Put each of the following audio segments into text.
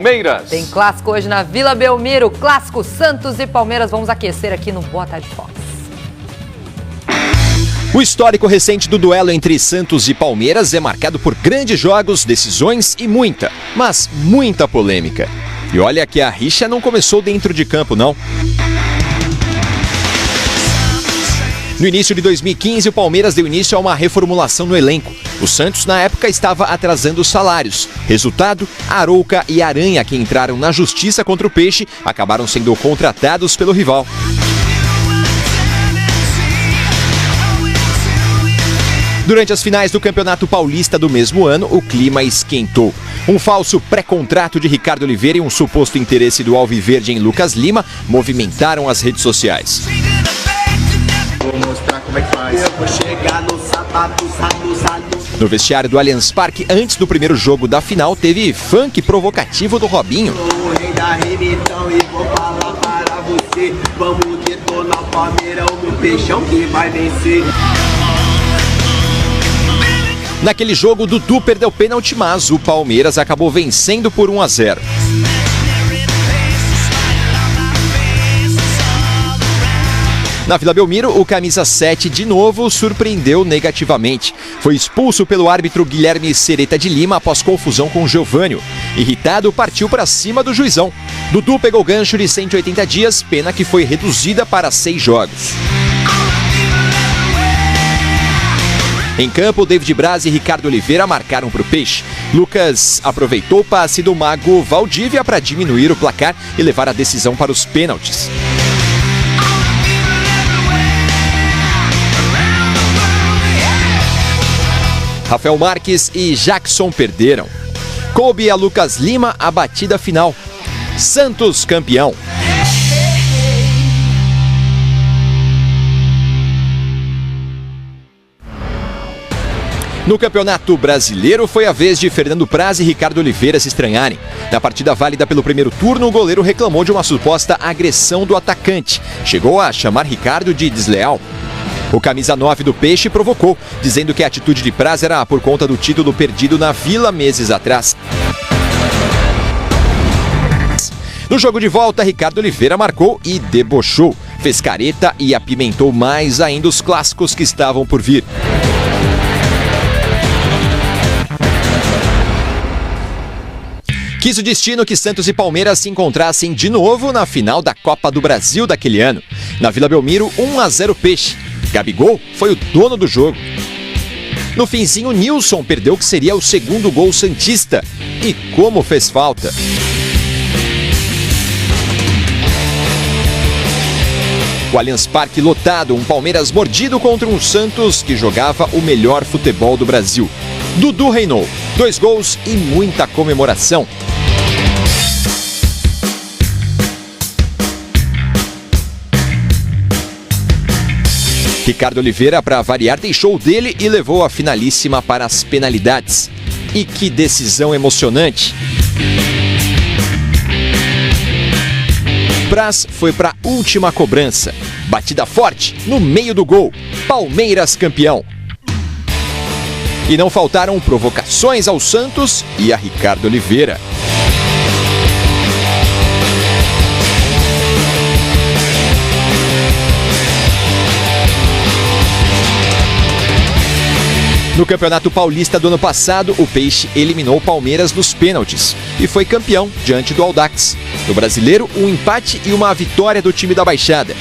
Palmeiras. Tem clássico hoje na Vila Belmiro, clássico Santos e Palmeiras. Vamos aquecer aqui no Boa Tarde Fox. O histórico recente do duelo entre Santos e Palmeiras é marcado por grandes jogos, decisões e muita, mas muita polêmica. E olha que a rixa não começou dentro de campo, não. No início de 2015, o Palmeiras deu início a uma reformulação no elenco. O Santos, na época, estava atrasando os salários. Resultado, Arouca e Aranha, que entraram na justiça contra o Peixe, acabaram sendo contratados pelo rival. Durante as finais do Campeonato Paulista do mesmo ano, o clima esquentou. Um falso pré-contrato de Ricardo Oliveira e um suposto interesse do Alviverde em Lucas Lima movimentaram as redes sociais. Vou mostrar como é que faz. Eu vou chegar no sapato, No vestiário do Allianz Parque, antes do primeiro jogo da final, teve funk provocativo do Robinho. Sou o rei da rima então e vou falar para você. Vamos detonar o Palmeirão no peixão que vai vencer. Naquele jogo, Dudu perdeu pênalti, mas o Palmeiras acabou vencendo por 1-0. Na Vila Belmiro, o camisa 7 de novo surpreendeu negativamente. Foi expulso pelo árbitro Guilherme Sereta de Lima após confusão com Geovânio. Irritado, partiu para cima do juizão. Dudu pegou gancho de 180 dias, pena que foi reduzida para 6 jogos. Em campo, David Braz e Ricardo Oliveira marcaram para o Peixe. Lucas aproveitou o passe do mago Valdívia para diminuir o placar e levar a decisão para os pênaltis. Rafael Marques e Jackson perderam. Coube a Lucas Lima a batida final. Santos campeão. No Campeonato Brasileiro, foi a vez de Fernando Praz e Ricardo Oliveira se estranharem. Na partida válida pelo primeiro turno, o goleiro reclamou de uma suposta agressão do atacante. Chegou a chamar Ricardo de desleal. O camisa 9 do Peixe provocou, dizendo que a atitude de Praz era por conta do título perdido na Vila meses atrás. No jogo de volta, Ricardo Oliveira marcou e debochou. Fez careta e apimentou mais ainda os clássicos que estavam por vir. Quis o destino que Santos e Palmeiras se encontrassem de novo na final da Copa do Brasil daquele ano. Na Vila Belmiro, 1-0 Peixe. Gabigol foi o dono do jogo. No finzinho, Nilson perdeu o que seria o segundo gol santista. E como fez falta. O Allianz Parque lotado, um Palmeiras mordido contra um Santos que jogava o melhor futebol do Brasil. Dudu reinou, 2 gols e muita comemoração. Ricardo Oliveira, para variar, deixou o dele e levou a finalíssima para as penalidades. E que decisão emocionante! Praz foi para a última cobrança. Batida forte, no meio do gol. Palmeiras campeão. E não faltaram provocações ao Santos e a Ricardo Oliveira. No Campeonato Paulista do ano passado, o Peixe eliminou o Palmeiras nos pênaltis e foi campeão diante do Audax. No Brasileiro, um empate e uma vitória do time da Baixada.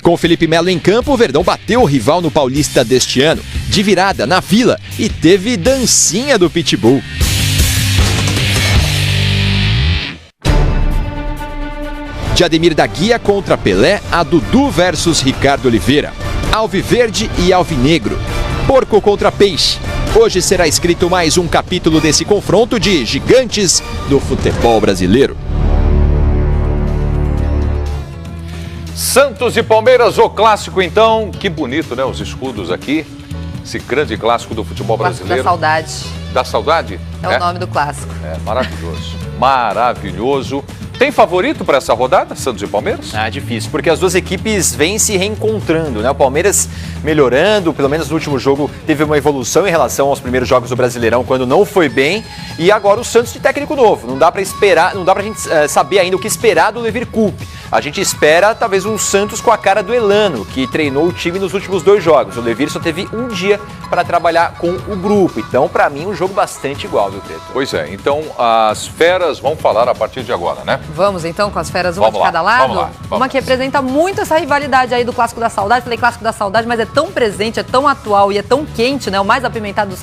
Com Felipe Melo em campo, o Verdão bateu o rival no Paulista deste ano, de virada na Vila, e teve dancinha do Pitbull. De Ademir da Guia contra Pelé, a Dudu versus Ricardo Oliveira. Alviverde e Alvinegro. Porco contra Peixe. Hoje será escrito mais um capítulo desse confronto de gigantes do futebol brasileiro. Santos e Palmeiras, o clássico então. Que bonito, né? Os escudos aqui. Esse grande clássico do futebol brasileiro. Da saudade. Da saudade? É o nome do clássico. É, maravilhoso. Maravilhoso. Tem favorito para essa rodada, Santos e Palmeiras? Difícil, porque as duas equipes vêm se reencontrando, né? O Palmeiras melhorando, pelo menos no último jogo teve uma evolução em relação aos primeiros jogos do Brasileirão, quando não foi bem, e agora o Santos de técnico novo. Não dá pra esperar, não dá pra gente saber ainda o que esperar do Levir Coupe. A gente espera talvez um Santos com a cara do Elano, que treinou o time nos últimos 2 jogos. O Levir só teve um dia para trabalhar com o grupo, então para mim um jogo bastante igual, viu, Preto? Pois é, então as feras vão falar a partir de agora, né? Vamos então com as feras, uma Vamos de cada lá, lado? vamos lá, vamos. Uma que representa muito essa rivalidade aí do Clássico da Saudade. Falei Clássico da Saudade, mas é tão presente, é tão atual e é tão quente, né? O mais apimentado dos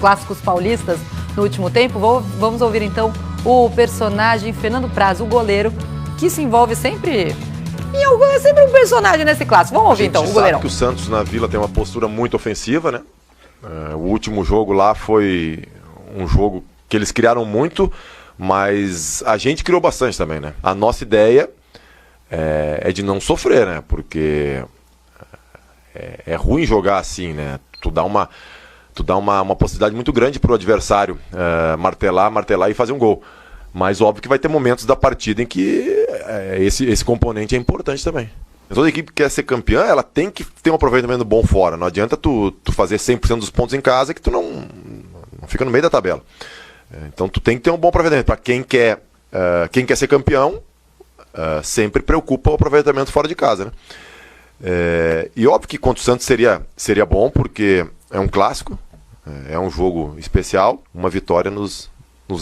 clássicos paulistas no último tempo. Vamos ouvir então o personagem Fernando Praz, o goleiro, que se envolve sempre... É sempre um personagem nesse clássico. Vamos ouvir então o goleirão. Sabe que o Santos na Vila tem uma postura muito ofensiva, né? O último jogo lá foi um jogo que eles criaram muito, mas a gente criou bastante também, né? A nossa ideia é de não sofrer, né? Porque é ruim jogar assim, né? Tu dá uma possibilidade muito grande pro adversário martelar e fazer um gol. Mas óbvio que vai ter momentos da partida em que esse componente é importante também. Toda equipe que quer ser campeã, ela tem que ter um aproveitamento bom fora. Não adianta tu fazer 100% dos pontos em casa que tu não fica no meio da tabela. Então tu tem que ter um bom aproveitamento. Para quem quer ser campeão, sempre preocupa o aproveitamento fora de casa, né? E óbvio que contra o Santos seria bom, porque é um clássico, é um jogo especial. Uma vitória nos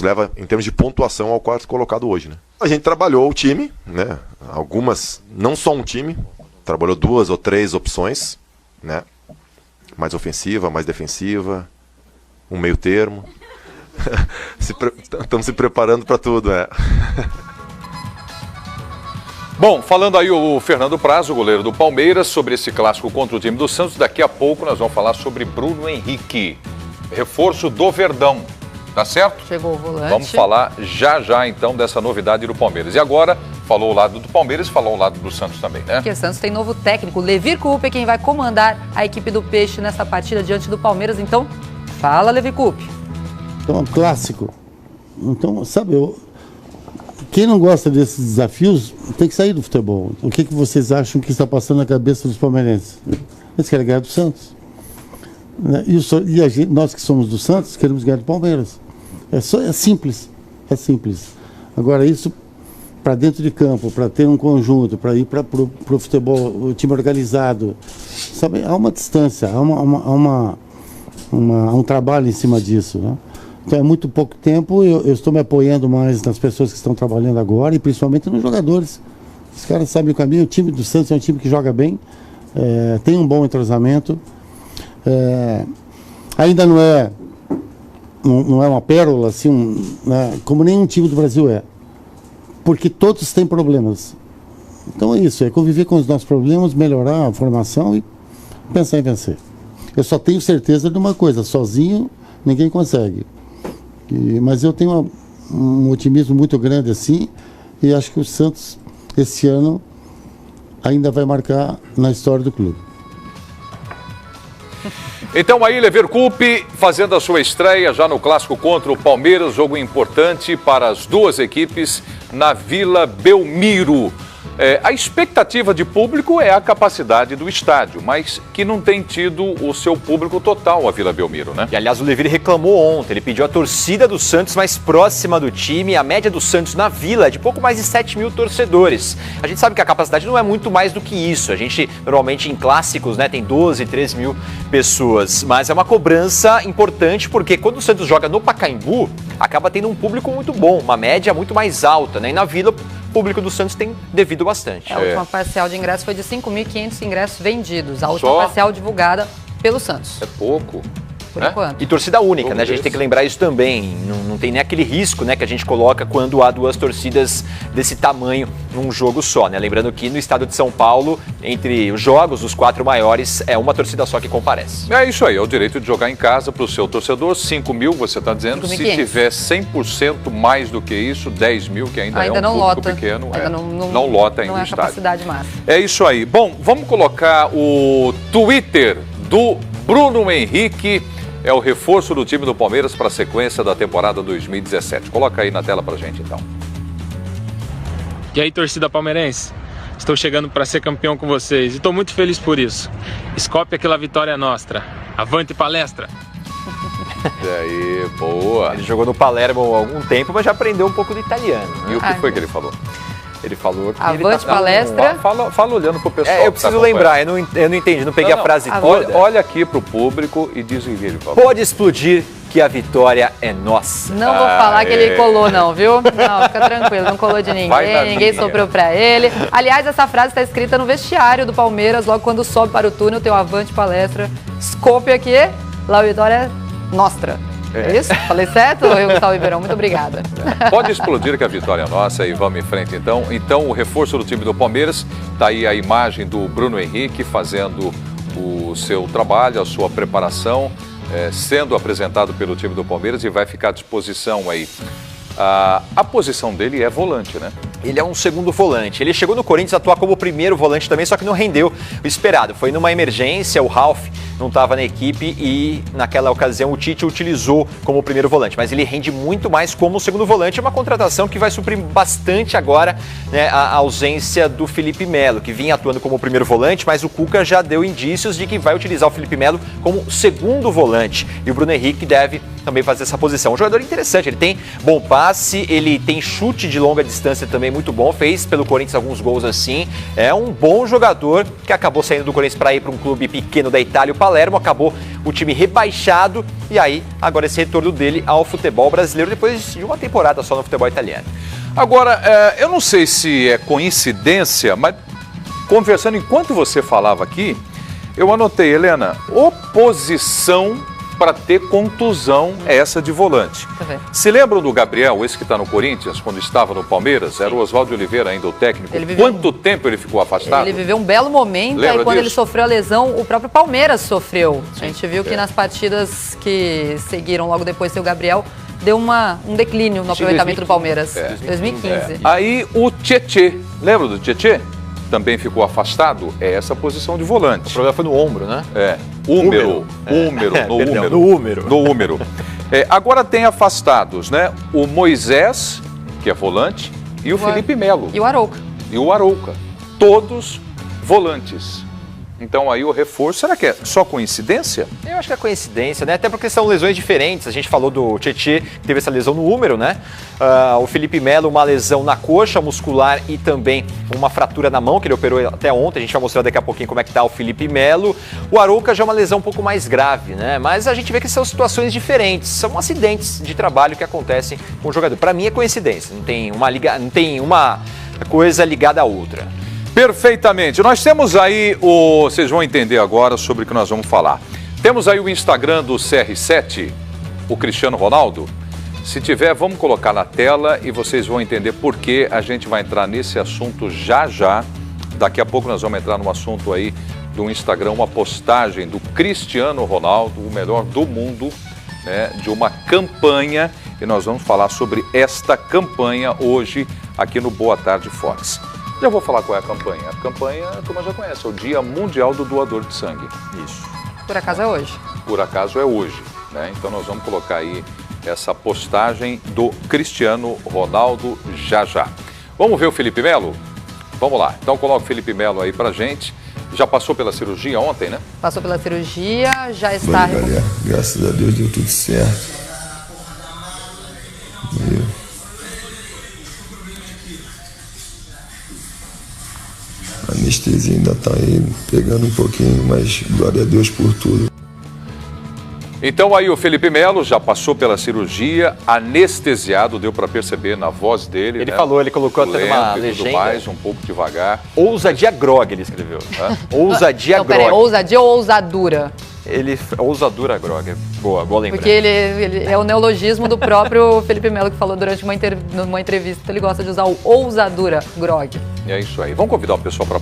leva, em termos de pontuação, ao quarto colocado hoje, né? A gente trabalhou o time, né? Algumas, não só um time, trabalhou 2 ou 3 opções, né? Mais ofensiva, mais defensiva, um meio termo. Estamos se preparando para tudo, Bom, falando aí o Fernando Praz, o goleiro do Palmeiras, sobre esse clássico contra o time do Santos. Daqui a pouco nós vamos falar sobre Bruno Henrique, reforço do Verdão. Tá certo? Chegou o volante. Vamos falar já então dessa novidade do Palmeiras. E agora, falou o lado do Palmeiras e falou o lado do Santos também, né? Porque o Santos tem novo técnico, Levir Coupe, quem vai comandar a equipe do Peixe nessa partida diante do Palmeiras. Então, fala, Levir Coupe. Então, é um clássico. Então, sabe, quem não gosta desses desafios tem que sair do futebol. O que vocês acham que está passando na cabeça dos palmeirenses? Eles querem ganhar do Santos. E nós que somos do Santos queremos ganhar do Palmeiras. É simples. Agora, isso para dentro de campo, para ter um conjunto, para ir para o futebol, o time organizado, sabe, há uma distância, há um trabalho em cima disso, né? Então é muito pouco tempo, eu estou me apoiando mais nas pessoas que estão trabalhando agora e principalmente nos jogadores. Os caras sabem o caminho. O time do Santos é um time que joga bem, tem um bom entrosamento, ainda não é uma pérola assim, né, como nenhum time do Brasil é, porque todos têm problemas. Então é isso, é conviver com os nossos problemas, melhorar a formação e pensar em vencer. Eu só tenho certeza de uma coisa: sozinho ninguém consegue. Mas eu tenho um otimismo muito grande assim, e acho que o Santos esse ano ainda vai marcar na história do clube. Então aí, Levir Coupe fazendo a sua estreia já no clássico contra o Palmeiras, jogo importante para as duas equipes na Vila Belmiro. A expectativa de público é a capacidade do estádio, mas que não tem tido o seu público total a Vila Belmiro, né? E aliás, o Levir reclamou ontem, ele pediu a torcida do Santos mais próxima do time. A média do Santos na Vila é de pouco mais de 7 mil torcedores. A gente sabe que a capacidade não é muito mais do que isso. A gente, normalmente, em clássicos, né, tem 12, 13 mil pessoas. Mas é uma cobrança importante, porque quando o Santos joga no Pacaembu, acaba tendo um público muito bom, uma média muito mais alta, né? E na Vila, o público do Santos tem devido bastante. A última parcial de ingressos foi de 5.500 ingressos vendidos. A última parcial divulgada pelo Santos. É pouco. Por enquanto. E torcida única, né? A gente tem que lembrar isso também. Não tem nem aquele risco, né, que a gente coloca quando há duas torcidas desse tamanho num jogo só, né? Lembrando que no estado de São Paulo, entre os jogos, os 4 maiores, é uma torcida só que comparece. É isso aí, é o direito de jogar em casa para o seu torcedor. 5 mil, você está dizendo. Se tiver 100% mais do que isso, 10 mil, que ainda é um público lota. Pequeno. Ainda não lota ainda não é o estádio. Capacidade máxima. É isso aí. Bom, vamos colocar o Twitter do Bruno Henrique. É o reforço do time do Palmeiras para a sequência da temporada 2017. Coloca aí na tela pra gente, então. E aí, torcida palmeirense? Estou chegando para ser campeão com vocês e estou muito feliz por isso. Scopia aquela vitória nossa. Avante palestra! E aí, boa. Ele jogou no Palermo há algum tempo, mas já aprendeu um pouco do italiano. Né? E o que foi que ele falou? Ele falou que Avante palestra. Fala olhando pro pessoal. Eu preciso lembrar, eu não entendi, não peguei a frase toda. Olha aqui pro público e diz em vídeo, por favor. Pode explodir que a vitória é nossa. Não vou falar que ele colou não, viu? Não, fica tranquilo, não colou de ninguém, ninguém soprou pra ele. Aliás, essa frase está escrita no vestiário do Palmeiras, logo quando sobe para o túnel, tem o Avante palestra. Scopia aqui, La Vitória Nostra. É isso? Falei certo, Gustavo Ribeirão? Muito obrigada. Pode explodir que a vitória é nossa e vamos em frente então. Então, o reforço do time do Palmeiras, tá aí a imagem do Bruno Henrique fazendo o seu trabalho, a sua preparação, sendo apresentado pelo time do Palmeiras e vai ficar à disposição aí. A posição dele é volante, né? Ele é um segundo volante. Ele chegou no Corinthians a atuar como primeiro volante também, só que não rendeu o esperado. Foi numa emergência, o Ralf não estava na equipe e naquela ocasião o Tite o utilizou como primeiro volante. Mas ele rende muito mais como segundo volante. É uma contratação que vai suprir bastante agora, né, a ausência do Felipe Melo, que vinha atuando como primeiro volante, mas o Cuca já deu indícios de que vai utilizar o Felipe Melo como segundo volante. E o Bruno Henrique deve também fazer essa posição. Um jogador interessante, ele tem bom passe, ele tem chute de longa distância também muito bom, fez pelo Corinthians alguns gols assim. É um bom jogador que acabou saindo do Corinthians para ir para um clube pequeno da Itália, o Palermo, acabou o time rebaixado e aí agora esse retorno dele ao futebol brasileiro depois de uma temporada só no futebol italiano. Agora, eu não sei se é coincidência, mas conversando enquanto você falava aqui, eu anotei, Helena, oposição para ter contusão essa de volante. Se lembram do Gabriel, esse que está no Corinthians, quando estava no Palmeiras? Era o Oswaldo Oliveira ainda o técnico. Quanto tempo ele ficou afastado? Ele viveu um belo momento. Lembra aí quando disso? ele sofreu a lesão, o próprio Palmeiras sofreu. A gente viu que nas partidas que seguiram logo depois do Gabriel, deu um declínio no aproveitamento do Palmeiras. 2015. Aí o Tietê, lembra do Tietê? Também ficou afastado, é essa posição de volante. O problema foi no ombro, né? Húmero. No húmero. Agora tem afastados, né? O Moisés, que é volante, e o Felipe Melo. E o Arouca. Todos volantes. Então aí o reforço, será que é só coincidência? Eu acho que é coincidência, né? Até porque são lesões diferentes. A gente falou do Tietê, que teve essa lesão no húmero, né? O Felipe Melo, uma lesão na coxa muscular e também uma fratura na mão, que ele operou até ontem. A gente vai mostrar daqui a pouquinho como é que tá o Felipe Melo. O Arouca já é uma lesão um pouco mais grave, né? Mas a gente vê que são situações diferentes. São acidentes de trabalho que acontecem com o jogador. Para mim é coincidência. Não tem uma coisa ligada à outra. Perfeitamente. Nós temos aí vocês vão entender agora sobre o que nós vamos falar. Temos aí o Instagram do CR7, o Cristiano Ronaldo. Se tiver, vamos colocar na tela e vocês vão entender por que a gente vai entrar nesse assunto já já. Daqui a pouco nós vamos entrar no assunto aí do Instagram, uma postagem do Cristiano Ronaldo, o melhor do mundo, né, de uma campanha. E nós vamos falar sobre esta campanha hoje aqui no Boa Tarde Fox. Já vou falar qual é a campanha. A campanha, a turma já conhece, é o Dia Mundial do Doador de Sangue. Isso. Por acaso é hoje. Por acaso é hoje, né? Então nós vamos colocar aí essa postagem do Cristiano Ronaldo já já. Vamos ver o Felipe Melo? Vamos lá. Então coloca o Felipe Melo aí pra gente. Já passou pela cirurgia ontem, né? Passou pela cirurgia, já está... Graças a Deus deu tudo certo. A anestesia ainda tá aí pegando um pouquinho, mas glória a Deus por tudo. Então aí o Felipe Melo já passou pela cirurgia, anestesiado, deu para perceber na voz dele. Ele né? falou, ele colocou até uma legenda. Tudo mais, um pouco devagar. Ousadia grog, ele escreveu. Ousadia grog. Peraí, ousadia ou ousadura? Ousadura grog. Boa lembrança. Porque ele é o neologismo do próprio Felipe Melo, que falou durante uma entrevista. Ele gosta de usar o ousadura grog. E é isso aí. Vamos convidar o pessoal para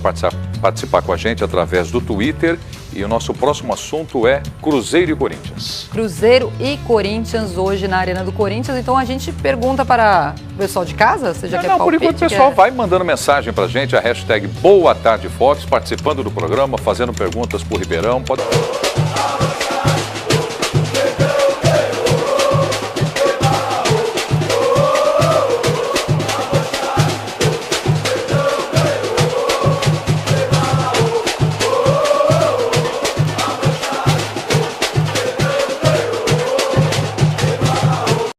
participar com a gente através do Twitter. E o nosso próximo assunto é Cruzeiro e Corinthians. Cruzeiro e Corinthians hoje na Arena do Corinthians. Então a gente pergunta para o pessoal de casa, você já quer palpite? Por enquanto o pessoal vai mandando mensagem para a gente, a hashtag Boa Tarde Fox, participando do programa, fazendo perguntas para o Ribeirão. Pode...